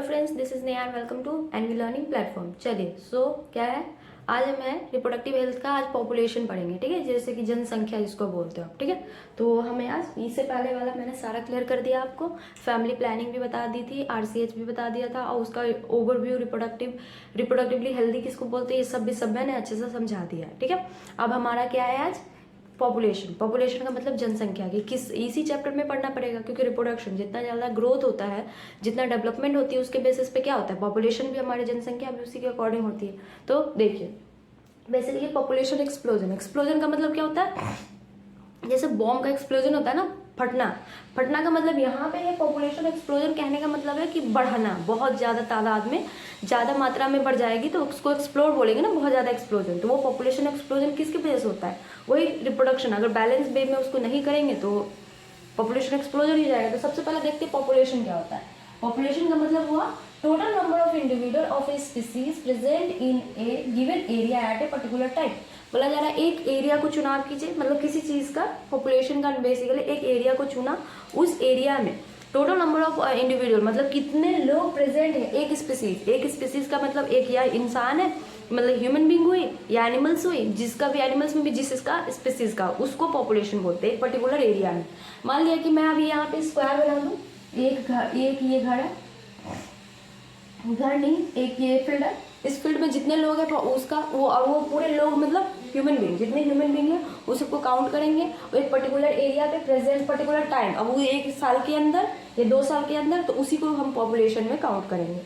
Friends, this is Neha and welcome to NV learning platform. चलिए क्या है, आज हम है रिप्रोडक्टिव हेल्थ का आज पॉपुलेशन पढ़ेंगे। ठीक है, जैसे कि जनसंख्या जिसको बोलते हो। ठीक है, तो हमें आज इससे पहले वाला मैंने सारा क्लियर कर दिया आपको। फैमिली प्लानिंग भी बता दी थी, आरसीएच भी बता दिया था, और उसका ओवरव्यू रिप्रोडक्टिवली हेल्दी किसको बोलते हैं ये सब मैंने अच्छे से समझा दिया है। ठीक है, अब हमारा क्या है आज पॉपुलेशन का मतलब जनसंख्या की किस इसी चैप्टर में पढ़ना पड़ेगा, क्योंकि रिप्रोडक्शन जितना ज़्यादा ग्रोथ होता है, जितना डेवलपमेंट होती है, उसके बेसिस पे क्या होता है, पॉपुलेशन भी हमारी जनसंख्या भी उसी के अकॉर्डिंग होती है। तो देखिए बेसिकली पॉपुलेशन एक्सप्लोजन का मतलब क्या होता है, जैसे बॉम्ब का एक्सप्लोजन होता है ना, फटना का मतलब यहाँ पे है पॉपुलेशन एक्सप्लोजन कहने का मतलब है कि बढ़ना, बहुत ज़्यादा तादाद में ज़्यादा मात्रा में बढ़ जाएगी तो उसको एक्सप्लोड बोलेंगे ना, बहुत ज़्यादा एक्सप्लोजन। तो वो पॉपुलेशन एक्सप्लोजन किसकी वजह से होता है, वही रिप्रोडक्शन। अगर बैलेंस वे में उसको नहीं करेंगे तो पॉपुलेशन एक्सप्लोजन ही जाएगा। तो सबसे पहले देखते हैं पॉपुलेशन क्या होता है। पॉपुलेशन का मतलब हुआ total number of individual of a species present in A given area at a particular time. बोला जा रहा है एक एरिया को चुनाव कीजिए, मतलब किसी चीज का पॉपुलेशन का बेसिकली एक एरिया को चुना, उस एरिया में टोटल नंबर ऑफ इंडिविजुअल मतलब कितने लोग प्रेजेंट है एक स्पीसीज का मतलब एक या इंसान है, मतलब ह्यूमन बींग हुई या एनिमल्स हुई, जिसका भी एनिमल्स में भी जिसका स्पीसीज का, उसको पॉपुलेशन बोलते हैं पर्टिकुलर एरिया में। मान लिया कि मैं अभी यहाँ पे स्क्वायर बना दूँ, एक ये घर है, घर नहीं, एक ये फील्ड है, इस फील्ड में जितने लोग हैं उसका वो पूरे लोग मतलब ह्यूमन बींग, जितने ह्यूमन बींग है उस सबको काउंट करेंगे एक पर्टिकुलर एरिया पे प्रेजेंट पर्टिकुलर टाइम। अब वो 1 साल के अंदर या 2 साल के अंदर, तो उसी को हम पॉपुलेशन में काउंट करेंगे।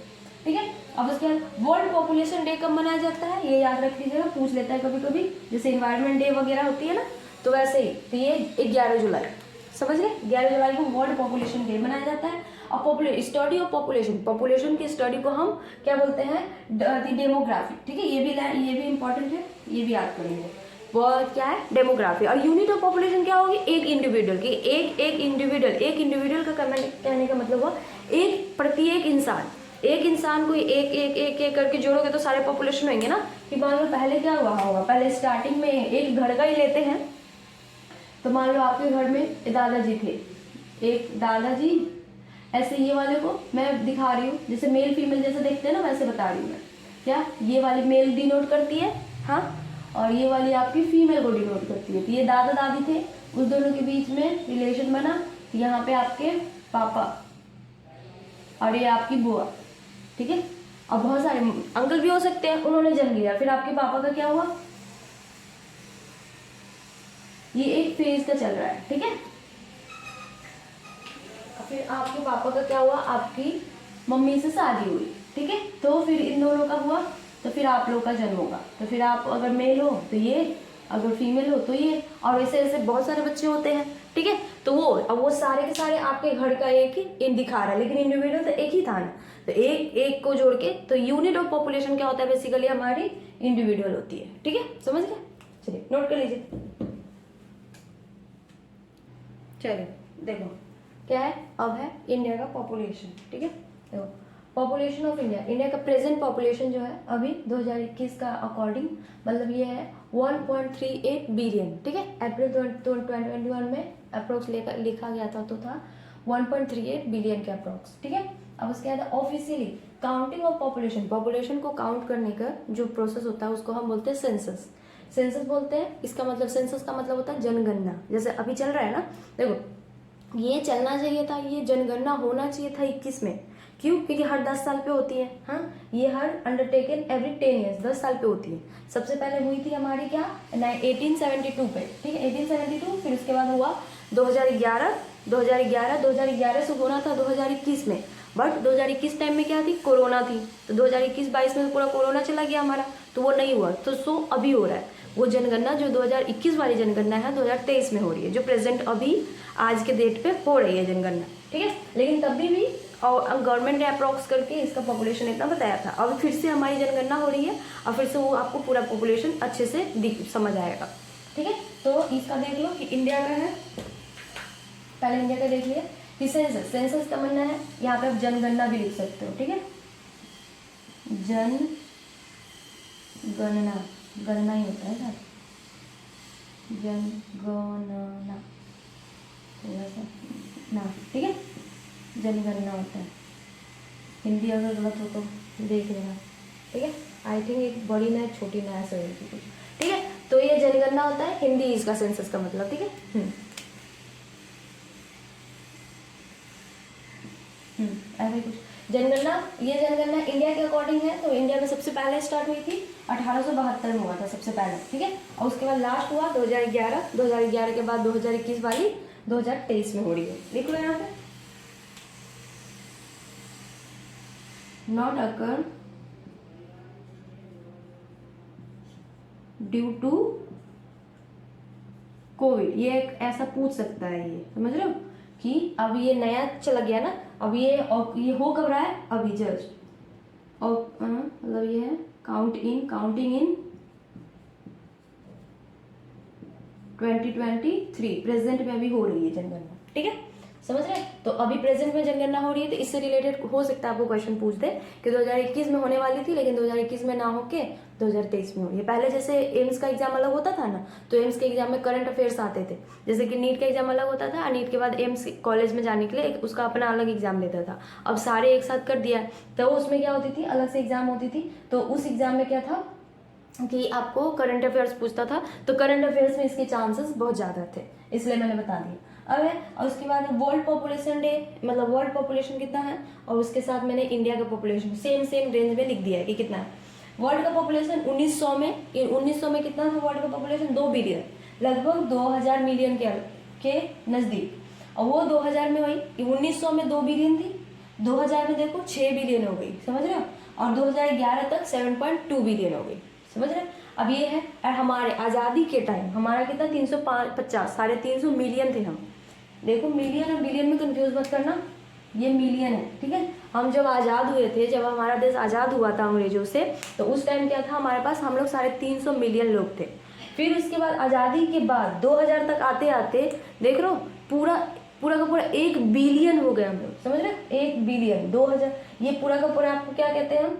ठीक है, अब उसके बाद वर्ल्ड पॉपुलेशन डे कब मनाया जाता है, ये याद रख लीजिएगा, पूछ लेता है कभी कभी, जैसे इन्वायरमेंट डे वगैरह होती है ना, तो वैसे ही। तो ये 11 जुलाई, समझ गए, 11 जुलाई को वर्ल्ड पॉपुलेशन डे मनाया जाता है। और स्टडी ऑफ पॉपुलेशन की स्टडी को हम क्या बोलते हैं, डेमोग्राफी। ठीक है, ये भी इंपॉर्टेंट है, ये भी याद करेंगे। वो क्या है, डेमोग्राफी। और यूनिट ऑफ पॉपुलेशन क्या होगी, एक इंडिविजुअल की, एक इंडिविजुअल का कहने का मतलब हुआ प्रत्येक इंसान को एक करके जोड़ोगे तो सारे पॉपुलेशन होंगे ना। कि मान लो पहले क्या हुआ होगा, पहले स्टार्टिंग में एक घर का ही लेते हैं, तो मान लो आपके घर में दादाजी थे, एक दादाजी, ऐसे ये वाले को मैं दिखा रही हूँ, जैसे मेल फीमेल जैसे देखते हैं ना, वैसे बता रही हूँ मैं। क्या ये वाली मेल डिनोट करती है, हाँ, और ये वाली आपकी फीमेल को डिनोट करती है। तो ये दादा दादी थे, उस दोनों के बीच में रिलेशन बना, यहाँ पे आपके पापा और ये आपकी बुआ। ठीक है, अब बहुत सारे अंकल भी हो सकते हैं, उन्होंने जन्म लिया, फिर आपके पापा का क्या हुआ, ये एक फेज का चल रहा है। ठीक है, फिर आपके पापा का क्या हुआ, आपकी मम्मी से शादी हुई। ठीक है, तो फिर इन दोनों का हुआ, तो फिर आप लोग का जन्म होगा। तो फिर आप अगर मेल हो तो ये, अगर फीमेल हो तो ये, और ऐसे ऐसे बहुत सारे बच्चे होते हैं। ठीक है, तो वो सारे के सारे आपके घर का एक ही दिखा रहा है, लेकिन इंडिविजुअल तो एक ही था ना, तो एक को जोड़ के, तो यूनिट ऑफ पॉपुलेशन क्या होता है, बेसिकली हमारी इंडिविजुअल होती है। ठीक है, समझ गए, चलिए नोट कर लीजिए। चलिए देखो क्या है, अब है इंडिया का पॉपुलेशन। ठीक है, देखो पॉपुलेशन ऑफ इंडिया का प्रेजेंट पॉपुलेशन जो है अभी 2021 का अकॉर्डिंग, मतलब ये है 1.38 बिलियन। ठीक है, अप्रैल 2021 में अप्रोक्स लिखा गया था, तो था 1.38 बिलियन के अप्रोक्स। ठीक है, अब उसके बाद ऑफिशियली काउंटिंग ऑफ पॉपुलेशन को काउंट करने का जो प्रोसेस होता है उसको हम बोलते हैं सेंसस बोलते हैं। इसका मतलब सेंसस का मतलब होता है जनगणना, जैसे अभी चल रहा है ना। देखो ये चलना चाहिए था, ये जनगणना होना चाहिए था 21 में, क्यों, क्योंकि हर 10 साल पे होती है। हाँ, ये हर अंडरटेकन एवरी 10 ईयर्स, 10 साल पे होती है। सबसे पहले हुई थी हमारी क्या, 1872 पे। ठीक है, 1872, फिर उसके बाद हुआ 2011 से होना था 2021 में, बट 2021 टाइम में क्या थी, कोरोना थी, तो 2021-22 में पूरा कोरोना चला गया हमारा, तो वो नहीं हुआ। तो सो अभी हो रहा है वो जनगणना, जो 2021 वाली जनगणना है 2023 में हो रही है, जो प्रेजेंट अभी आज के डेट पे हो रही है जनगणना। ठीक है, लेकिन तभी भी और गवर्नमेंट ने अप्रोक्स करके इसका पॉपुलेशन इतना बताया था। अब फिर से हमारी जनगणना हो रही है, और फिर से वो आपको पूरा पॉपुलेशन अच्छे से समझ आएगा। ठीक है, तो इसका देख लो कि इंडिया का है, पहले इंडिया का देख लिया कि सेंसस का बनना है, यहाँ पे आप जनगणना भी लिख सकते हो। ठीक है, जनगणना, गणना ही होता है सर, जनगणना थोड़ा सा ना। ठीक है, जनगणना होता है, हिंदी अगर गलत हो तो देख लेना, ठीक है। आई थिंक एक बड़ी ना एक छोटी ना ऐसे होगी कुछ, ठीक है। तो ये जनगणना होता है, हिंदी इसका सेंसस का मतलब, ठीक है। ऐसे कुछ जनगणना, ये जनगणना इंडिया के अकॉर्डिंग है। तो इंडिया में सबसे पहले स्टार्ट हुई थी 1872 में हुआ था सबसे पहले, ठीक है। और उसके बाद लास्ट हुआ 2011, 2011 के बाद 2021 वाली 2023 में हो रही है। लिख लो यहाँ पे, not occur due to Covid. ये एक ऐसा पूछ सकता है, ये समझ रहे हो कि अब ये नया चला गया ना, अब ये हो कब रहा है, अभी जस्ट। और मतलब ये है काउंटिंग इन 2023, प्रेजेंट में अभी हो रही है जनगणना, ठीक है, समझ रहे हैं। तो अभी प्रेजेंट में जनगणना हो रही है, तो इससे रिलेटेड हो सकता है आपको क्वेश्चन पूछ दे कि 2021 में होने वाली थी, लेकिन 2021 में ना होके 2023 में हो रही है। पहले जैसे एम्स का एग्जाम अलग होता था ना, तो एम्स के एग्जाम में करंट अफेयर्स आते थे, जैसे कि नीट का एग्जाम अलग होता था, नीट के बाद एम्स कॉलेज में जाने के लिए उसका अपना अलग एग्जाम लेता था। अब सारे एक साथ कर दिया, तो उसमें क्या होती थी, अलग से एग्जाम होती थी। तो उस एग्जाम में क्या था कि आपको करंट अफेयर्स पूछता था, तो करंट अफेयर्स में इसके चांसेस बहुत ज़्यादा थे, इसलिए मैंने बता दिया। अब है, और उसके बाद वर्ल्ड पॉपुलेशन डे, मतलब वर्ल्ड पॉपुलेशन कितना है, और उसके साथ मैंने इंडिया का पॉपुलेशन सेम रेंज में लिख दिया है कि कितना है। वर्ल्ड का पॉपुलेशन 1900 में कितना था वर्ल्ड का पॉपुलेशन, 2 बिलियन, लगभग 2000 मिलियन के नज़दीक। और वो 2000 में वही 1900 में 2 बिलियन थी, 2000 में देखो 6 बिलियन हो गई, समझ रहे हो, और 2011 तक 7.2 बिलियन हो गई, समझ रहे हैं। अब ये है, और हमारे आज़ादी के टाइम हमारा कितना 350 350 मिलियन थे हम। देखो मिलियन और बिलियन में कंफ्यूज मत करना, ये मिलियन है, ठीक है। हम जब आज़ाद हुए थे, जब हमारा देश आज़ाद हुआ था अंग्रेजों से, तो उस टाइम क्या था हमारे पास, हम लोग 350 मिलियन लोग थे। फिर उसके बाद आज़ादी के बाद 2000 तक आते आते देख लो पूरा का पूरा 1 बिलियन हो गया हम लोग, समझ रहे, 1 बिलियन 2000, ये पूरा का पूरा आपको क्या कहते हैं हम,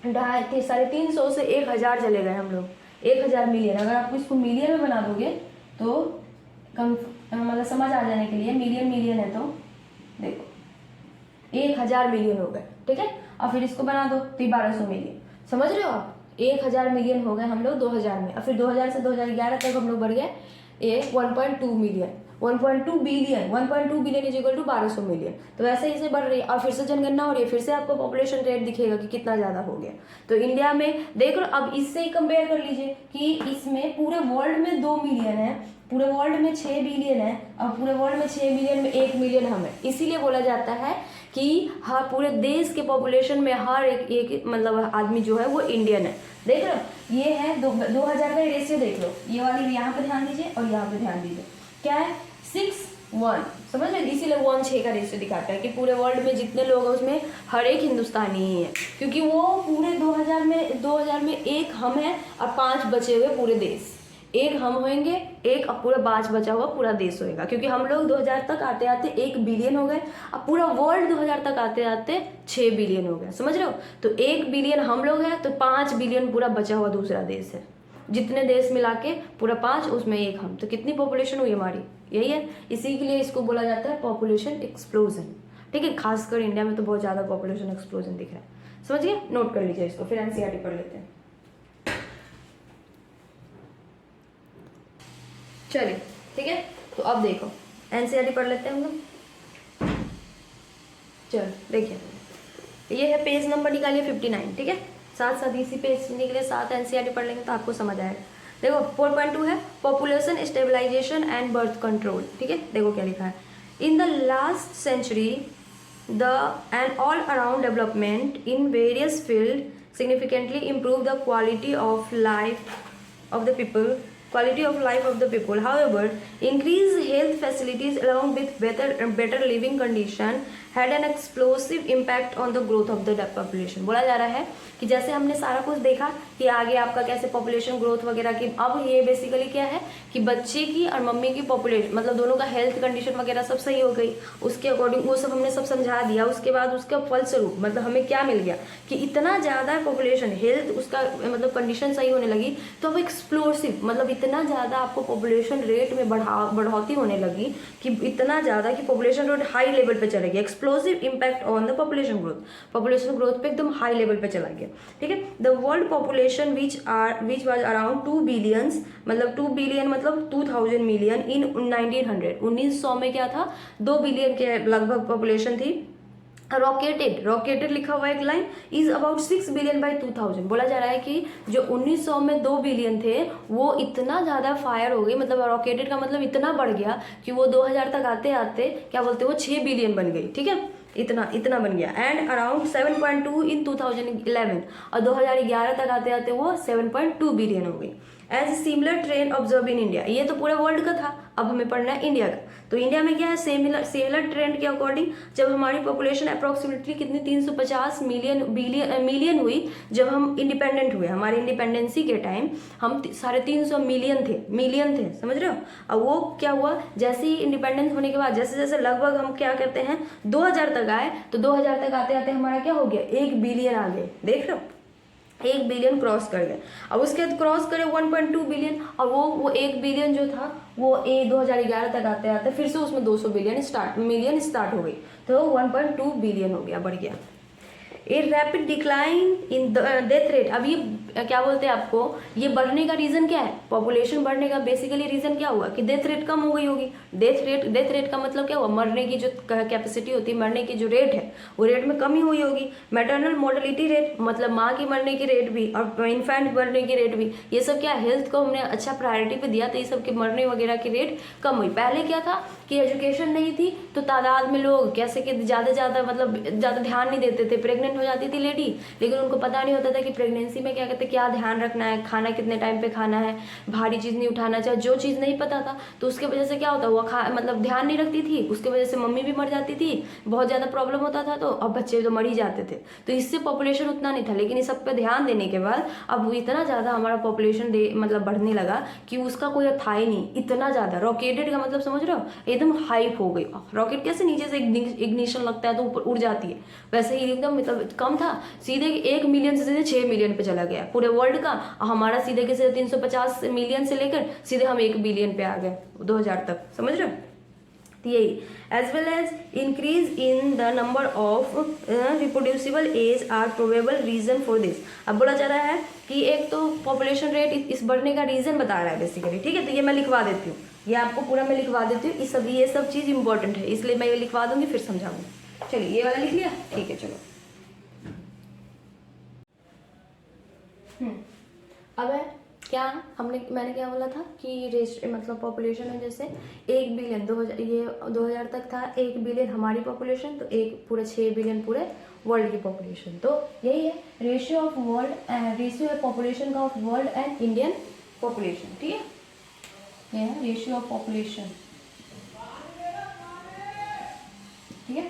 350 से 1000 चले गए हम लोग, 1000 मिलियन। अगर आप इसको मिलियन में बना दोगे तो मतलब समझ आ जाने के लिए, मिलियन है तो देखो 1000 मिलियन हो गए, ठीक है। और फिर इसको बना दो तो 1200 मिलियन, समझ रहे हो आप, 1000 मिलियन हो गए हम लोग 2000 में। और फिर 2000 से 2011 तक हम लोग बढ़ गए 1.2 million, 1.2 billion is equal to 1200 million. तो वैसे ही से बढ़ रही है, और फिर से जनगणना हो रही है, फिर से आपको पॉपुलेशन रेट दिखेगा कि कितना ज़्यादा हो गया। तो इंडिया में देख लो, अब इससे ही कंपेयर कर लीजिए कि इसमें पूरे वर्ल्ड में 2 मिलियन है, पूरे वर्ल्ड में 6 बिलियन है, और पूरे वर्ल्ड में 6 बिलियन में 1 मिलियन हम है। इसीलिए बोला जाता है कि हर पूरे देश के पॉपुलेशन में हर एक मतलब आदमी जो है वो इंडियन है। देख लो ये है 2000 का रेशियो, देख लो ये वाली भी, यहाँ पे ध्यान दीजिए और यहाँ पे ध्यान दीजिए, क्या है 6:1, समझ रहे, इसीलिए 1:6 का रेशियो दिखाता है कि पूरे वर्ल्ड में जितने लोग हैं उसमें हर एक हिंदुस्तानी ही है, क्योंकि वो पूरे 2000 में एक हम है और 5 बचे हुए पूरे देश, एक हम होंगे, एक अब पूरा 5 बचा हुआ पूरा देश होएगा, क्योंकि हम लोग 2000 तक आते आते 1 बिलियन हो गए, अब पूरा वर्ल्ड 2000 तक आते आते 6 बिलियन हो गया, समझ रहे हो। तो 1 बिलियन हम लोग हैं, तो 5 बिलियन पूरा बचा हुआ दूसरा देश है, जितने देश मिला के पूरा 5, उसमें एक हम, तो कितनी पॉपुलेशन हुई हमारी, यही है। इसी के लिए इसको बोला जाता है पॉपुलेशन एक्सप्लोजन, ठीक है। खासकर इंडिया में तो बहुत ज़्यादा पॉपुलेशन एक्सप्लोजन दिख रहा है, समझ गए, नोट कर लीजिए इसको, फिर एनसीईआरटी पढ़ लेते हैं। चलिए ठीक है, तो अब देखो एनसीईआरटी पढ़ लेते हैं हम लोग। चलो देखिए, ये है पेज नंबर निकालिए 59, ठीक है। साथ साथ इसी पेज के लिए साथ एनसीईआरटी पढ़ लेंगे तो आपको समझ आएगा। देखो 4.2 है population stabilisation and birth control, ठीक है। देखो क्या लिखा है, in the last century the end all around development in various field significantly improve the quality of life of the people. However, increased health facilities along with better living condition had an explosive impact on the growth of the population. बोला जा रहा है कि जैसे हमने सारा कुछ देखा कि आगे आपका कैसे पॉपुलेशन ग्रोथ वगैरह की, अब ये बेसिकली क्या है कि बच्चे की और मम्मी की पॉपुलेशन मतलब दोनों का हेल्थ कंडीशन वगैरह सब सही हो गई, उसके अकॉर्डिंग वो सब हमने सब समझा दिया। उसके बाद उसका फलस्वरूप मतलब हमें क्या मिल गया कि इतना ज़्यादा पॉपुलेशन हेल्थ उसका मतलब कंडीशन सही होने लगी, तो अब एक्सप्लोसिव मतलब इतना ज़्यादा आपको पॉपुलेशन रेट में बढ़ोतरी होने लगी कि इतना ज़्यादा कि पॉपुलेशन रेट हाई लेवल पे चला गया, explosive impact on the population growth पे एकदम हाई लेवल पे चला गया, ठीक है। The world population which was around 2 billions, मतलब 2 बिलियन मतलब 2000 मिलियन इन 1900, 1900 में क्या था, 2 बिलियन के लगभग पॉपुलेशन थी। रॉकेटेड लिखा हुआ एक line, is about 6 billion by 2000। बोला जा रहा है कि जो 1900 में 2 बिलियन थे वो इतना ज़्यादा फायर हो गई, मतलब रॉकेटेड का मतलब इतना बढ़ गया कि वो 2000 तक आते आते क्या बोलते हैं वो 6 बिलियन बन गई, ठीक है, इतना बन गया। एंड अराउंड 7.2 इन 2011, और 2011 तक आते आते वो 7.2 बिलियन हो गई। As similar trend observe in India, ये तो पूरे वर्ल्ड का था, अब हमें पढ़ना है इंडिया का। तो इंडिया में क्या है, सिमिलर ट्रेंड के अकॉर्डिंग जब हमारी पॉपुलेशन अप्रोक्सीमेटली कितनी 350 मिलियन हुई जब हम इंडिपेंडेंट हुए, हमारी इंडिपेंडेंसी के टाइम हम 350 मिलियन थे, समझ रहे हो। अब वो क्या हुआ, जैसे ही इंडिपेंडेंस होने के बाद जैसे जैसे लगभग हम क्या कहते हैं 2000 तक आए, तो 2000 तक आते आते हमारा क्या हो गया, 1 बिलियन आ गए, देख रहे हो, 1 बिलियन क्रॉस कर गए। अब उसके बाद क्रॉस करे 1.2 बिलियन, और वो 1 बिलियन जो था वो 2011 तक आते आते फिर से उसमें 200 मिलियन स्टार्ट हो गई, तो 1.2 बिलियन हो गया, बढ़ गया। A rapid decline in death rate, अब ये क्या बोलते हैं आपको, ये बढ़ने का रीजन क्या है, पॉपुलेशन बढ़ने का बेसिकली रीजन क्या हुआ कि डेथ रेट कम हो गई होगी। डेथ रेट का मतलब क्या हुआ, मरने की जो कैपेसिटी होती है, मरने की जो रेट है वो रेट में कमी हुई होगी। मैटरनल मोर्टेलिटी रेट मतलब माँ की मरने की रेट भी और इन्फेंट मरने की रेट भी, ये सब क्या हेल्थ को हमने अच्छा प्रायोरिटी पे दिया तो ये सब के मरने वगैरह की रेट कम हुई। पहले क्या था कि एजुकेशन नहीं थी तो तादाद में लोग कैसे कि ज़्यादा मतलब ज़्यादा ध्यान नहीं देते थे, प्रेग्नेंट हो जाती थी लेडी, लेकिन उनको पता नहीं होता था कि प्रेगनेंसी में क्या कहते क्या ध्यान रखना है, खाना कितने टाइम पे खाना है, भारी चीज़ नहीं उठाना चाहिए, जो चीज़ नहीं पता था तो उसके वजह से क्या होता वो मतलब ध्यान नहीं रखती थी, उसके वजह से मम्मी भी मर जाती थी, बहुत ज़्यादा प्रॉब्लम होता था, तो अब बच्चे तो मर ही जाते थे। तो इससे पॉपुलेशन उतना नहीं था, लेकिन इस सब पे ध्यान देने के बाद अब इतना ज़्यादा हमारा पॉपुलेशन मतलब बढ़ने लगा कि उसका कोई था ही नहीं, इतना ज़्यादा। रॉकेटेड का मतलब समझ रहे हो, एकदम हाइप हो गई। रॉकेट कैसे नीचे से इग्निशन लगता है तो ऊपर उड़ जाती है, वैसे ही एकदम मतलब कम था, सीधे 1 मिलियन से सीधे 6 मिलियन पे चला गया पूरे वर्ल्ड का। हमारा सीधे के सीधे 350 मिलियन से लेकर सीधे हम 1 बिलियन पे आ गए 2000 तक, समझ रहे हो। तो यही as well as increase in the number of reproducible age are probable reason for this. अब बोला जा रहा है कि एक तो पॉपुलेशन रेट इस बढ़ने का रीजन बता रहा है बेसिकली, ठीक है। तो ये मैं लिखवा देती हूँ, ये आपको पूरा मैं लिखवा देती हूँ, ये सब चीज़ इंपॉर्टेंट है इसलिए मैं ये लिखवा दूंगी फिर समझाऊंगी। चलिए ये वाला लिख लिया, ठीक है। चलो अब है क्या मैंने क्या बोला था कि मतलब पॉपुलेशन है जैसे 1 बिलियन 2000 तक था 1 बिलियन हमारी पॉपुलेशन, तो एक पूरे 6 बिलियन पूरे वर्ल्ड की पॉपुलेशन। तो यही है रेशियो है पॉपुलेशन का of world and Indian population, ठीक है। ये है रेशियो ऑफ पॉपुलेशन, ठीक है।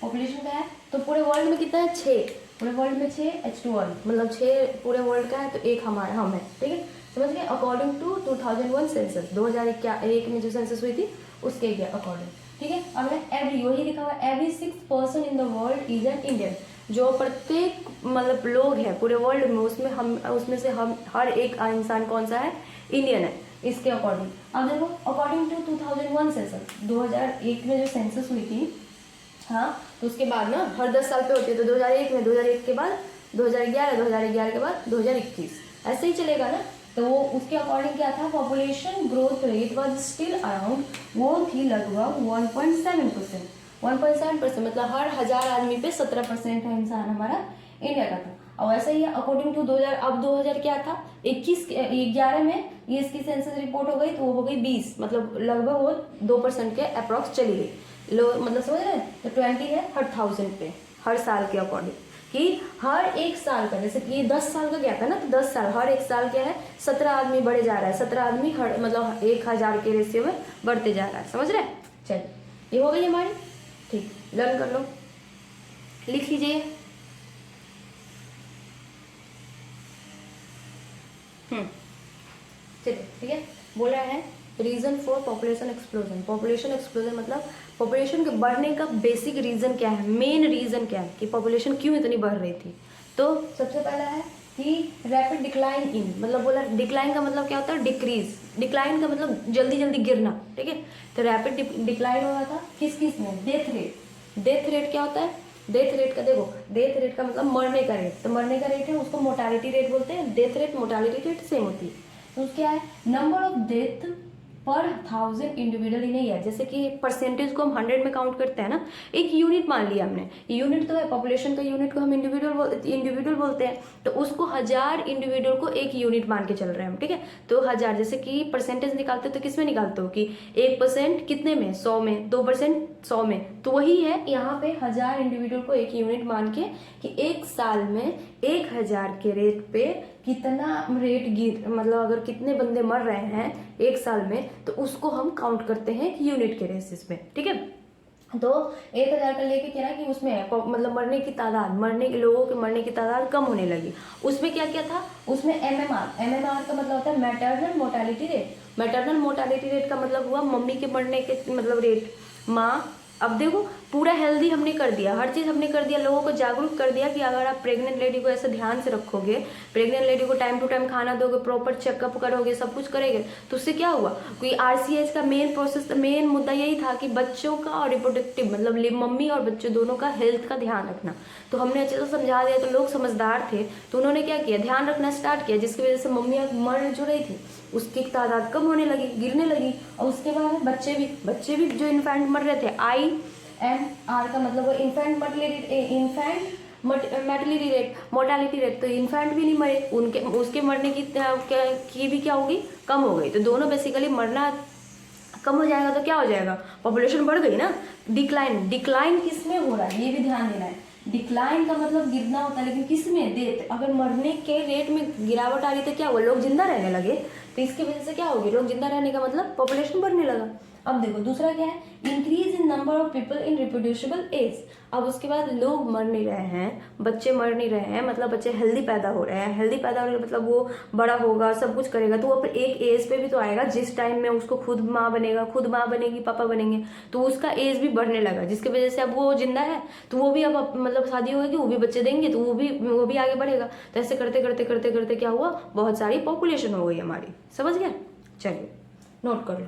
पॉपुलेशन का है तो पूरे वर्ल्ड में कितना है 6, पूरे वर्ल्ड में 6 H2 मतलब 6 पूरे वर्ल्ड का है तो एक हमारा हम है, ठीक है, समझ गए। अकॉर्डिंग टू 2001 सेंसस, 2001 में जो सेंसस हुई थी उसके अकॉर्डिंग, ठीक है। अब एवरी वही लिखा हुआ every 6th person in the world is an Indian, जो प्रत्येक मतलब लोग हैं पूरे वर्ल्ड में उसमें से हम हर एक इंसान कौन सा है, इंडियन है, इसके अकॉर्डिंग। अब देखो अकॉर्डिंग टू 2001 सेंसस, 2001 में जो सेंसस हुई थी, हाँ, तो उसके बाद ना हर 10 साल पे होती है, तो 2001 में, 2001 के बाद 2011, 2011 के बाद 2021, ऐसे ही चलेगा ना। तो वो उसके अकॉर्डिंग क्या था, population growth rate was still around, वो थी लगभग 1.7%, 1.7% मतलब हर 1000 आदमी पे 17% का इंसान हमारा इंडिया का था। और ऐसा ही अकॉर्डिंग टू 2000, अब 2000 क्या था 11 में ये इसकी सेंसस रिपोर्ट हो गई तो वो हो गई 20, मतलब लगभग वो 2% के अप्रॉक्स चली गई। मतलब समझ रहे हैं, तो 20 है हर 1000 पे, हर साल के अकॉर्डिंग, कि हर एक साल का, जैसे कि ये 10 साल का गैप है ना, तो 10 साल हर एक साल क्या है 17 आदमी बढ़े जा रहा है, 17 आदमी हर मतलब 1000 के रेशियो में बढ़ते जा रहा है, समझ रहे हैं। चलिए ये हो गई हमारी, ठीक, लर्न कर लो, लिख लीजिए। चलिए ठीक है, बोला है reason for population explosion. Population explosion मतलब पॉपुलेशन के बढ़ने का बेसिक रीजन क्या है, मेन रीजन क्या है कि पॉपुलेशन क्यों इतनी बढ़ रही थी। तो सबसे पहला है कि रैपिड डिक्लाइन इन, मतलब बोला डिक्लाइन का मतलब क्या होता है, डिक्रीज, डिक्लाइन का मतलब जल्दी जल्दी गिरना, ठीक है। तो रैपिड डिक्लाइन हो रहा था किस किस में, डेथ रेट। डेथ रेट क्या होता है, डेथ रेट का देखो, डेथ रेट का मतलब मरने का रेट, तो मरने का रेट है उसको मोर्टालिटी रेट बोलते हैं। Death rate mortality rate same होती है। तो उसके क्या है, नंबर ऑफ डेथ पर 1000 इंडिविजुअल इन ईयर, जैसे कि परसेंटेज को हम 100 में काउंट करते हैं ना, एक यूनिट मान लिया हमने, यूनिट तो है पॉपुलेशन का, यूनिट को हम इंडिविजुअल बोलते हैं, तो उसको 1000 इंडिविजुअल को एक यूनिट मान के चल रहे हैं हम, ठीक है। तो 1000, जैसे कि परसेंटेज निकालते हो तो किस में निकालते हो कि 1% कितने में, 100 में, 2% 100 में, तो वही है यहाँ पे 1000 इंडिविजुअल को एक यूनिट मान के कि एक साल में 1000 के रेट पे कितना रेट गिर, मतलब अगर कितने बंदे मर रहे हैं एक साल में, तो उसको हम काउंट करते हैं यूनिट के बेसिस में, ठीक है। तो 1000 का लेके क्या है कि उसमें मतलब मरने की तादाद, मरने के लोगों के मरने की तादाद कम होने लगी। उसमें क्या क्या था, उसमें एमएमआर का मतलब होता है maternal mortality rate. Maternal mortality rate का मतलब हुआ मम्मी के मरने के मतलब रेट, माँ। अब देखो पूरा हेल्दी हमने कर दिया, हर चीज़ हमने कर दिया, लोगों को जागरूक कर दिया कि अगर आप प्रेग्नेंट लेडी को ऐसे ध्यान से रखोगे, प्रेग्नेंट लेडी को टाइम टू टाइम खाना दोगे, प्रॉपर चेकअप करोगे, सब कुछ करेंगे, तो उससे क्या हुआ कि आरसीएच का मेन प्रोसेस, मेन मुद्दा यही था कि बच्चों का और रिप्रोडक्टिव मतलब मम्मी और बच्चे दोनों का हेल्थ का ध्यान रखना। तो हमने अच्छे से समझा दिया, तो लोग समझदार थे, तो उन्होंने क्या किया, ध्यान रखना स्टार्ट किया, जिसकी वजह से मम्मियाँ मर जो रही थी उसकी तादाद कम होने लगी, गिरने लगी। और उसके बाद बच्चे भी जो इन्फेंट मर रहे थे, IMR का मतलब वो इन्फेंट मोर्टालिटी रेट, तो इन्फेंट भी नहीं मरे, उनके उसके मरने की भी क्या होगी, कम हो गई। तो दोनों बेसिकली मरना कम हो जाएगा तो क्या हो जाएगा, पॉपुलेशन बढ़ गई ना। डिक्लाइन किस में हो रहा है, ये भी ध्यान देना है। डिक्लाइन का मतलब गिरना होता है, लेकिन किस में, डेथ, अगर मरने के रेट में गिरावट आ रही तो क्या हुआ, लोग जिंदा रहने लगे, तो इसकी वजह से क्या होगी, लोग जिंदा रहने का मतलब पॉपुलेशन बढ़ने लगा। अब देखो दूसरा क्या है, increase in number of people in reproducible age. अब उसके बाद लोग मर नहीं रहे हैं, बच्चे मर नहीं रहे हैं, मतलब बच्चे हेल्दी पैदा हो रहे हैं, हेल्दी पैदा हो रहे हैं मतलब वो बड़ा होगा, सब कुछ करेगा, तो वो अपने एक एज पे भी तो आएगा जिस टाइम में उसको खुद माँ बनेगी, पापा बनेंगे, तो उसका एज भी बढ़ने लगा, जिसकी वजह से अब वो जिंदा है तो वो भी अब मतलब शादी होगी, वो भी बच्चे देंगे, तो वो भी आगे बढ़ेगा। तो ऐसे करते करते करते करते क्या हुआ, बहुत सारी पॉपुलेशन हो गई हमारी, समझ गया। चलिए नोट कर लो।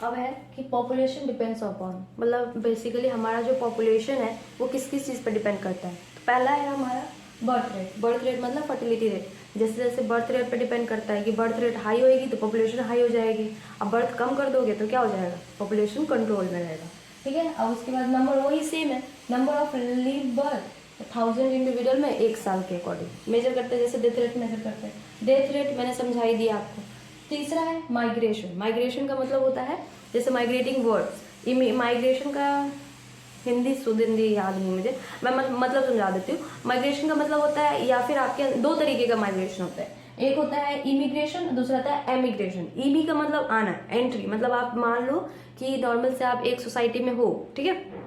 अब है कि पॉपुलेशन डिपेंड्स अपॉन, मतलब बेसिकली हमारा जो पॉपुलेशन है वो किस किस चीज़ पर डिपेंड करता है। तो पहला है हमारा बर्थ रेट मतलब फर्टिलिटी रेट। जैसे जैसे बर्थ रेट पे डिपेंड करता है कि बर्थ रेट हाई होएगी तो पॉपुलेशन हाई हो जाएगी, अब बर्थ कम कर दोगे तो क्या हो जाएगा, पॉपुलेशन कंट्रोल में रहेगा, ठीक है। अब उसके बाद नंबर वही सेम है, number of live birth 1000 individual में एक साल के अकॉर्डिंग मेजर करते हैं, जैसे डेथ रेट मेजर करते हैं। डेथ रेट मैंने समझा ही दिया आपको। तीसरा है माइग्रेशन का मतलब होता है जैसे माइग्रेटिंग बर्ड्स। माइग्रेशन का शुद्ध हिंदी याद नहीं मुझे, मैं मतलब समझा देती हूँ। माइग्रेशन का मतलब होता है, या फिर आपके दो तरीके का माइग्रेशन होता है, एक होता है इमिग्रेशन, दूसरा होता है एमिग्रेशन। इमी का मतलब आना, एंट्री, मतलब आप मान लो कि नॉर्मल से आप एक सोसाइटी में हो, ठीक है,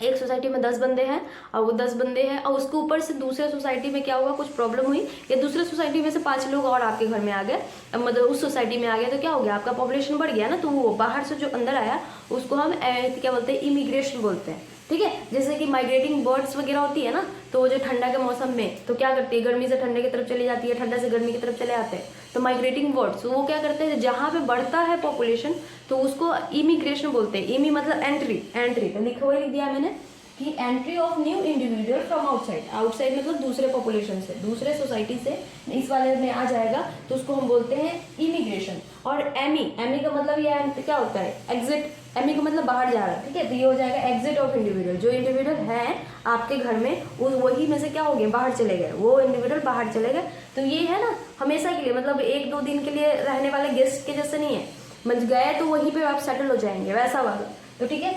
एक सोसाइटी में 10 बंदे हैं और वो 10 बंदे हैं और उसके ऊपर से दूसरे सोसाइटी में क्या हुआ, कुछ प्रॉब्लम हुई, या दूसरे सोसाइटी में से 5 लोग और आपके घर में आ गए, मतलब उस सोसाइटी में आ गए, तो क्या हो गया, आपका पॉपुलेशन बढ़ गया ना। तो वो बाहर से जो अंदर आया उसको हम क्या बोलते हैं, इमिग्रेशन बोलते हैं, ठीक है। जैसे कि माइग्रेटिंग बर्ड्स वगैरह होती है ना, तो वो जो ठंडा के मौसम में तो क्या करती है, गर्मी से ठंडे की तरफ चली जाती है, ठंडा से गर्मी की तरफ चले आते हैं। तो माइग्रेटिंग बर्ड्स वो क्या करते हैं, जहाँ पे बढ़ता है पॉपुलेशन तो उसको इमिग्रेशन बोलते हैं। इमी मतलब एंट्री तो लिखा हुआ लिख दिया मैंने कि entry of new individual from outside मतलब दूसरे पॉपुलेशन से, दूसरे सोसाइटी से इस वाले में आ जाएगा, तो उसको हम बोलते हैं इमिग्रेशन। और एमी का मतलब ये क्या होता है, एग्जिट। एमी का मतलब बाहर जा रहा है, ठीक है, तो ये हो जाएगा एग्जिट ऑफ इंडिविजुअल। जो इंडिविजुअल है आपके घर में वही में से क्या हो गए, बाहर चले गए, वो इंडिविजुअल बाहर चले गए। तो ये है ना हमेशा के लिए, मतलब 1-2 दिन के लिए रहने वाले गेस्ट के जैसे नहीं है, मतलब गए तो वहीं पे आप सेटल हो जाएंगे वैसा वाला। तो ठीक है,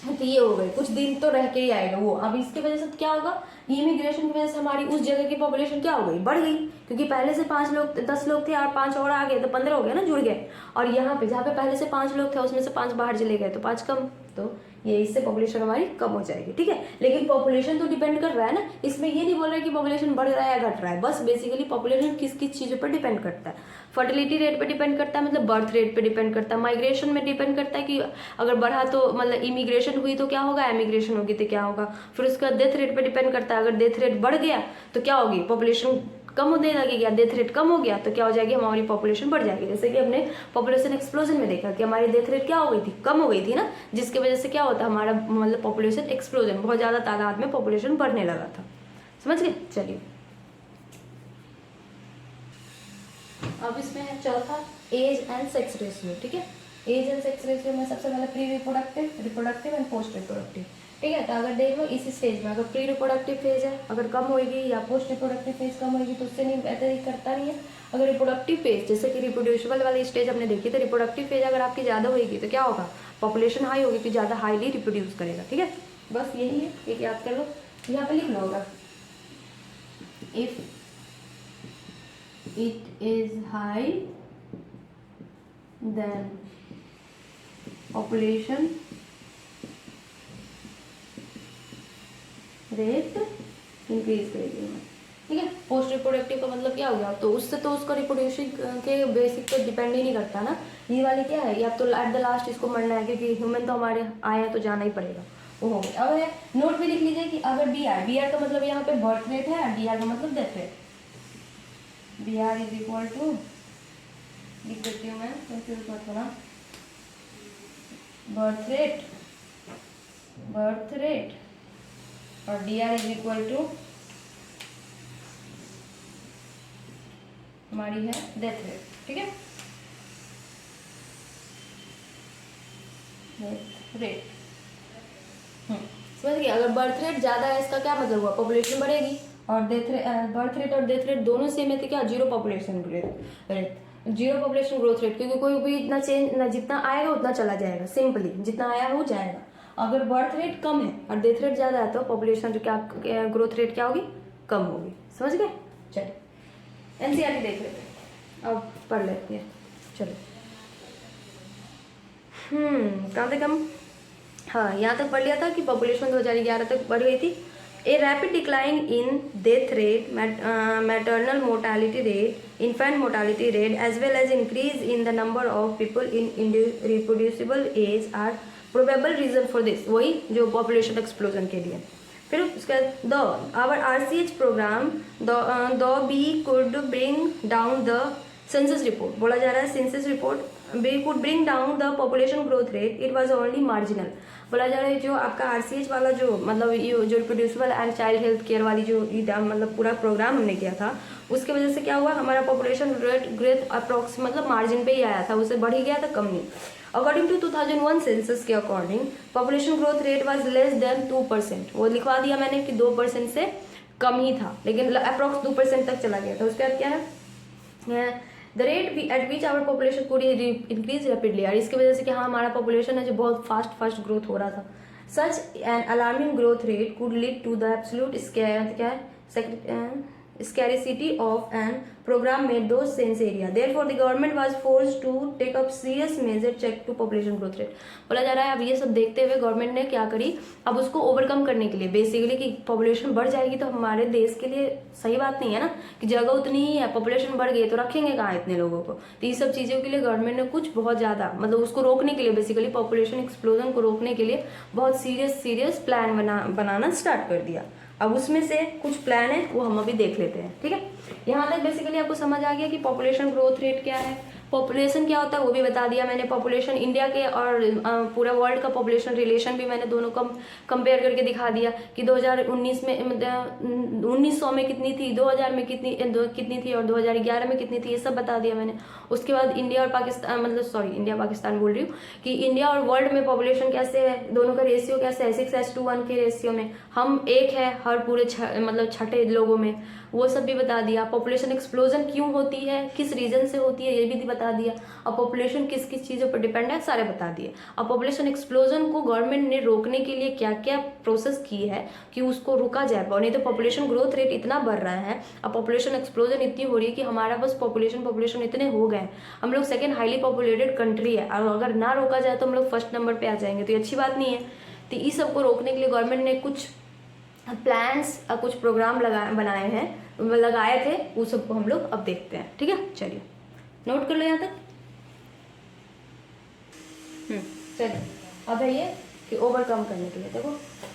तो ये हो गए, कुछ दिन तो रह के ही आएगा वो। अब इसकी वजह से क्या होगा, इमिग्रेशन की वजह से हमारी उस जगह की पॉपुलेशन क्या हो गई, बढ़ गई, क्योंकि पहले से 10 लोग थे और 5 और आ गए तो 15 हो गए ना, जुड़ गए। और यहाँ पे जहाँ पे पहले से 5 लोग थे उसमें से 5 बाहर चले गए तो 5 कम, तो ये इससे पॉपुलेशन हमारी कम हो जाएगी, ठीक है। लेकिन पॉपुलेशन तो डिपेंड कर रहा है ना, इसमें ये नहीं बोल रहा है कि पॉपुलेशन बढ़ रहा है या घट रहा है, बस बेसिकली पॉपुलेशन किस किस चीज़ों पर डिपेंड करता है। फर्टिलिटी रेट पे डिपेंड करता है, मतलब बर्थ रेट पे डिपेंड करता है। माइग्रेशन में डिपेंड करता है कि अगर बढ़ा तो मतलब इमिग्रेशन हुई तो क्या होगा, एमिग्रेशन होगी तो क्या होगा। फिर उसका डेथ रेट पे डिपेंड करता है, अगर डेथ रेट बढ़ गया तो क्या होगी, पॉपुलेशन कम होने लगेगी। डेथ रेट कम हो गया तो क्या हो जाएगी, हमारी पॉपुलेशन बढ़ जाएगी। जैसे कि हमने पॉपुलेशन एक्सप्लोजन में देखा कि हमारी डेथ रेट क्या हो गई थी, कम हो गई थी ना, जिसकी वजह से क्या होता हमारा मतलब पॉपुलेशन एक्सप्लोजन, बहुत ज़्यादा तादाद में पॉपुलेशन बढ़ने लगा था। समझ गए। चलिए अब इसमें है चौथा एज एंड सेक्स रेशियो, ठीक है। एज एंड सेक्स रेशियो में सबसे पहले pre reproductive, reproductive and post reproductive, ठीक है। तो अगर देख लो इस स्टेज में अगर प्री रिप्रोडक्टिव फेज है अगर कम होगी या पोस्ट रिप्रोडक्टिव फेज कम होगी तो उससे नहीं बेहतर ही करता नहीं है। अगर रिप्रोडक्टिव फेज जैसे कि रिप्रोड्यूसिबल वाली स्टेज हमने देखी तो रिप्रोडक्टिव फेज अगर आपकी ज़्यादा होगी तो क्या होगा, पॉपुलेशन हाई होगी तो ज़्यादा हाईली रिप्रोड्यूस करेगा, ठीक है। बस यही है, एक याद कर लो, यहाँ पे लिख लो होगा if it is high then population rate increase करेगी, ठीक है। पोस्ट रिप्रोडक्टिव का मतलब क्या हो गया, तो उससे तो उसका रिप्रोड्यूशन के बेसिक पे डिपेंड ही नहीं करता ना। ये वाली क्या है, या तो एट द लास्ट इसको मरना है क्योंकि ह्यूमन तो हमारे आए हैं तो जाना ही पड़ेगा, वो हो गया। अब नोट पे लिख लीजिए कि अगर बी आर का मतलब यहाँ पे बर्थ रेट है और डी आर का मतलब death rate. B R is equal to, लिख देती हूँ मैं कंफ्यूज मत होना, बर्थ रेट और D R is equal to हमारी है डेथ रेट, ठीक है। रेट समझ गए। अगर बर्थ रेट ज़्यादा है इसका क्या मतलब हुआ, पॉपुलेशन बढ़ेगी, और बर्थ रेट और डेथ रेट दोनों सेम है तो क्या, zero population rate, zero population growth rate, क्योंकि कोई भी इतना चेंज ना, जितना आएगा उतना चला जाएगा, सिंपली जितना आया हो जाएगा। अगर बर्थ रेट कम है और डेथ रेट ज़्यादा है तो पॉपुलेशन जो क्या ग्रोथ रेट क्या होगी, कम होगी। समझ गए। चलिए एनसीईआरटी देख लेते हैं, अब पढ़ लेते हैं। चलो कहाँ तक हम, हाँ यहाँ तक पढ़ लिया था कि पॉपुलेशन 2011 तक बढ़ गई थी। A rapid decline in death rate, maternal mortality rate, infant mortality rate, as well as increase in the number of people in reproducible age are probable reason for this। वही जो population explosion के लिए। फिर उसके बाद our RCH program though we could bring down the census report, बोला जा रहा है census report we could bring down the population growth rate, it was only marginal। बोला जा रहा है जो आपका आरसीएच वाला जो मतलब ये जो reproducible and child health care वाली जो मतलब पूरा प्रोग्राम हमने किया था उसके वजह से क्या हुआ, हमारा पॉपुलेशन रेट ग्रोथ अप्रॉक्स मतलब मार्जिन पे ही आया था, उससे बढ़ ही गया था, कम नहीं। अकॉर्डिंग टू 2001 सेंसस के according population growth rate was less than 2%। वो लिखवा दिया मैंने कि 2% से कम ही था, लेकिन अप्रॉक्स 2% तक चला गया था। उसके बाद क्या है, the rate at which our population could increase rapidly, और इसकी वजह से कि हाँ हमारा पॉपुलेशन है जो बहुत फास्ट ग्रोथ हो रहा था। Such an alarming growth rate could lead to the absolute scarcity of an program made those sense area, therefore the government was forced to take up serious measure check to population growth rate। बोला जा रहा है अब ये सब देखते हुए government ने क्या करी, अब उसको ओवरकम करने के लिए बेसिकली कि पॉपुलेशन बढ़ जाएगी तो हमारे देश के लिए सही बात नहीं है ना, कि जगह उतनी ही है, पॉपुलेशन बढ़ गई तो रखेंगे कहाँ इतने लोगों को। तो ये सब चीज़ों के लिए गवर्नमेंट ने कुछ बहुत ज़्यादा मतलब उसको रोकने के लिए, बेसिकली पॉपुलेशन एक्सप्लोजन को रोकने के लिए बहुत सीरियस प्लान बनाना स्टार्ट कर दिया। अब उसमें से कुछ प्लान है वो हम अभी देख लेते हैं, ठीक है। यहाँ तक बेसिकली आपको समझ आ गया कि पॉपुलेशन ग्रोथ रेट क्या है, पॉपुलेशन क्या होता है वो भी बता दिया मैंने। पॉपुलेशन इंडिया के और पूरा वर्ल्ड का पॉपुलेशन रिलेशन भी मैंने दोनों कंपेयर करके दिखा दिया कि 2019 में 1900 में कितनी थी, 2000 में कितनी थी और 2011 में कितनी थी, ये सब बता दिया मैंने। उसके बाद इंडिया और पाकिस्तान मतलब इंडिया पाकिस्तान बोल रही हूँ कि इंडिया और वर्ल्ड में पॉपुलेशन कैसे है, दोनों का रेशियो कैसे है, 6:1 के रेशियो में हम एक है हर पूरे मतलब छठे लोगों में, वो सब भी बता दिया। पॉपुलेशन एक्सप्लोजन क्यों होती है, किस रीजन से होती है, ये भी बता दिया। अब पॉपुलेशन किस किस चीज़ों पर डिपेंड है, सारे बता दिए। अब पॉपुलेशन एक्सप्लोजन को गवर्नमेंट ने रोकने के लिए क्या क्या प्रोसेस की है कि उसको रुका जाए, नहीं तो पॉपुलेशन ग्रोथ रेट इतना बढ़ रहा है, अब पॉपुलेशन एक्सप्लोजन इतनी हो रही है कि हमारा बस पॉपुलेशन इतने हो गए, हम लोग सेकेंड हाईली पॉपुलेटेड कंट्री है, और अगर ना रोका जाए तो हम लोग फर्स्ट नंबर पर आ जाएंगे, तो ये अच्छी बात नहीं है। तो इस सब को रोकने के लिए गवर्नमेंट ने कुछ प्लान्स कुछ प्रोग्राम बनाए हैं, लगाए थे, उस सबको हम लोग अब देखते हैं। ठीक है, चलिए नोट कर लो यहाँ तक। चलिए अब है ये कि ओवरकम करने के लिए देखो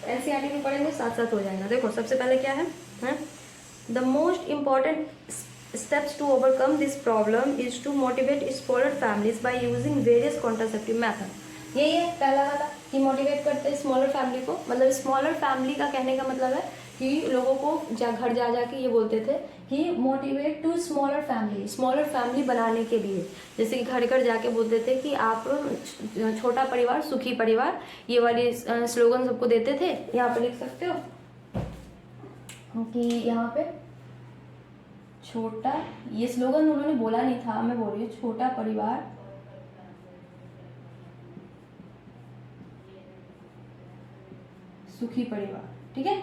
एनसीईआरटी में पढ़ेंगे, साथ साथ हो जाएगा। देखो सबसे पहले क्या है, the most important steps to overcome this problem is to motivate smaller families by using various contraceptive method। यही है पहला वाला कि मोटिवेट करते हैं स्मॉलर फैमिली को। मतलब स्मॉलर फैमिली का कहने का मतलब है कि लोगों को घर जा जाके ये बोलते थे कि मोटिवेट टू स्मॉलर फैमिली बनाने के लिए। जैसे कि घर घर जाके बोलते थे कि आप छोटा परिवार सुखी परिवार, ये वाली स्लोगन सबको देते थे। यहाँ पे लिख सकते हो कि यहाँ पे छोटा, ये स्लोगन उन्होंने बोला नहीं था, मैं बोल रही हूँ छोटा परिवार सुखी परिवार। ठीक है,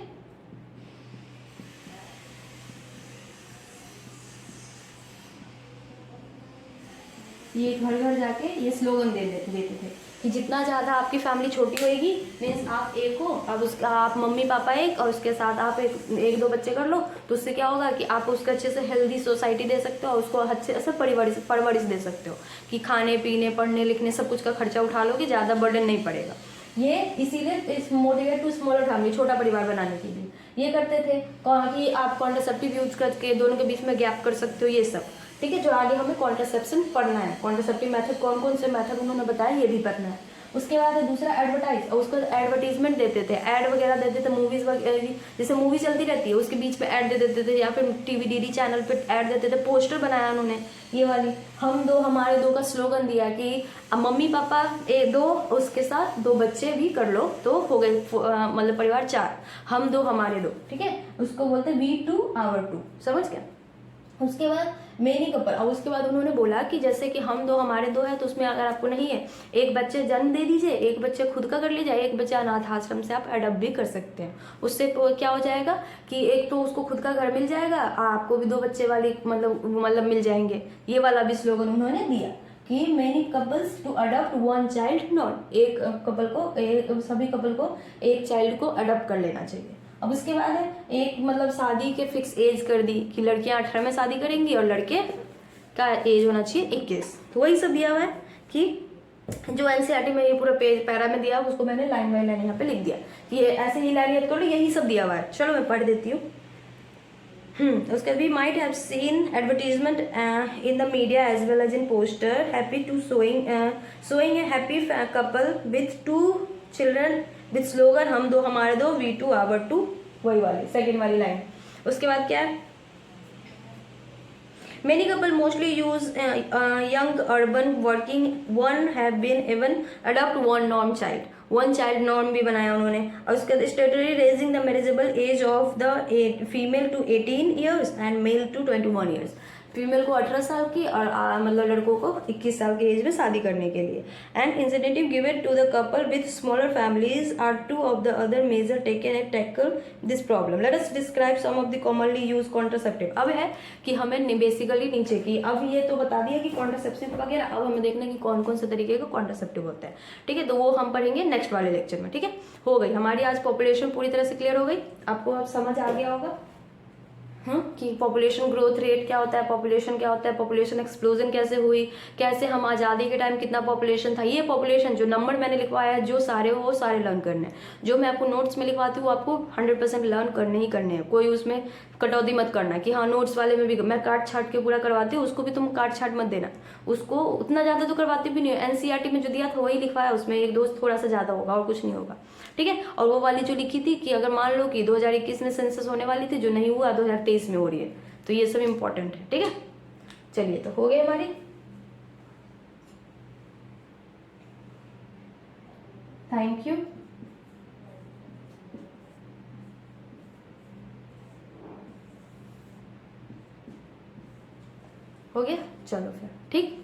ये घर घर जाके ये स्लोगन देते थे कि जितना ज़्यादा आपकी फैमिली छोटी होगी, मीन्स आप एक हो, अब उसका आप मम्मी पापा एक और उसके साथ आप एक दो बच्चे कर लो, तो उससे क्या होगा कि आप उसको अच्छे से हेल्दी सोसाइटी दे सकते हो और उसको अच्छे से परवरिश दे सकते हो कि खाने पीने पढ़ने लिखने सब कुछ का खर्चा उठा लोगे, ज़्यादा बर्डन नहीं पड़ेगा। ये इसीलिए मोटिवेट टू स्मॉलर फैमिली, छोटा परिवार बनाने के लिए ये करते थे कि आप कॉन्ट्रासेप्टिव यूज करके दोनों के बीच में गैप कर सकते हो, ये सब। ठीक है, जो आगे हमें कॉन्ट्रासेप्शन पढ़ना है, कॉन्ट्रासेप्टिव मेथड कौन कौन से मेथड उन्होंने बताया ये भी पढ़ना है। उसके बाद दूसरा एडवर्टाइज, और उसको एडवर्टीजमेंट देते थे, ऐड वगैरह देते थे, मूवीज वगैरह, जैसे मूवी चलती रहती है उसके बीच में ऐड दे देते थे, या फिर टीवी डीडी चैनल पे ऐड देते थे। पोस्टर बनाया उन्होंने ये वाली हम दो हमारे दो का स्लोगन दिया कि मम्मी पापा दो, उसके साथ दो बच्चे भी कर लो तो हो गए, मतलब परिवार 4, हम दो हमारे दो। ठीक है, उसको बोलते वी टू आवर टू, समझ गया। उसके बाद मेनी कपल, और उसके बाद उन्होंने बोला कि जैसे कि हम दो हमारे दो है, तो उसमें अगर आपको नहीं है, एक बच्चे जन्म दे दीजिए, एक बच्चे खुद का कर लीजिए, एक बच्चा अनाथ आश्रम से आप अडॉप्ट भी कर सकते हैं। उससे क्या हो जाएगा कि एक तो उसको खुद का घर मिल जाएगा, आपको भी दो बच्चे वाली मतलब मिल जाएंगे। ये वाला भी स्लोगन उन्होंने दिया कि many couples to adopt one child, not एक कपल को, सभी कपल को एक चाइल्ड को अडॉप्ट कर लेना चाहिए। अब उसके बाद है एक मतलब शादी के फिक्स एज कर दी कि लड़कियां 18 में शादी करेंगी और लड़के का एज होना चाहिए 21। तो वही सब दिया हुआ है कि जो एनसीईआरटी में ये पूरा पेज पैरा में दिया उसको मैंने लाइन बाय लाइन यहाँ पे लिख दिया कि ये ऐसे ही लाइन याद कर लो, यही सब दिया हुआ है। चलो मैं पढ़ देती हूँ। उसके बाद we might have seen advertisement in the media as well as in poster happy to showing a happy couple with 2 children with slogan हम दो हमारे दो, वी टू आवर टू, वही वाली सेकेंड वाली लाइन। उसके बाद क्या है, many couple mostly use young urban working one have been even adopt one child norm भी बनाया उन्होंने। और उसके बाद statutory raising the marriageable age of the female to 18 years and male to 21 years. Female को 18 साल की और मतलब लड़कों को 21 साल की एज में शादी करने के लिए। And incentive given to the couple with smaller families are 2 of the other measure taken at tackle this problem. Let us describe some of the commonly use contraceptive. अब है कि हमें बेसिकली नीचे की, अब ये तो बता दिया कि कॉन्ट्रासेप्टिव वगैरह, अब हमें देखना है कि कौन कौन से तरीके का कॉन्ट्रासेप्टिव होता है। ठीक है, तो वो हम पढ़ेंगे नेक्स्ट वाले लेक्चर में। ठीक है, हो गई हमारी आज पॉपुलेशन पूरी तरह से क्लियर हो गई, आपको अब समझ आ गया होगा कि पॉपुलेशन ग्रोथ रेट क्या होता है, पॉपुलेशन क्या होता है, पॉपुलेशन एक्सप्लोजन कैसे हुई, कैसे हम आज़ादी के टाइम कितना पॉपुलेशन था। ये पॉपुलेशन जो नंबर मैंने लिखवाया है, जो सारे वो सारे लर्न करने हैं। जो मैं आपको नोट्स में लिखवाती हूँ आपको 100% लर्न करने ही करने हैं। कोई उसमें कटौती मत करना कि हाँ नोट्स वाले में भी मैं काट छाट के पूरा करवाती हूँ, उसको भी तुम काट छाट मत देना। उसको उतना ज़्यादा तो करवाती भी नहीं हो, एनसीईआरटी में जो दिया था वही लिखवाया, उसमें एक दोस्त थोड़ा सा ज़्यादा होगा और कुछ नहीं होगा। ठीक है, और वो वाली जो लिखी थी कि अगर मान लो कि 2021 में सेंसस होने वाली थी, जो नहीं हुआ 2023 में हो रही है, तो ये सब इंपॉर्टेंट है। ठीक है, चलिए तो हो गए हमारी। Thank you. हो गया, चलो फिर ठीक।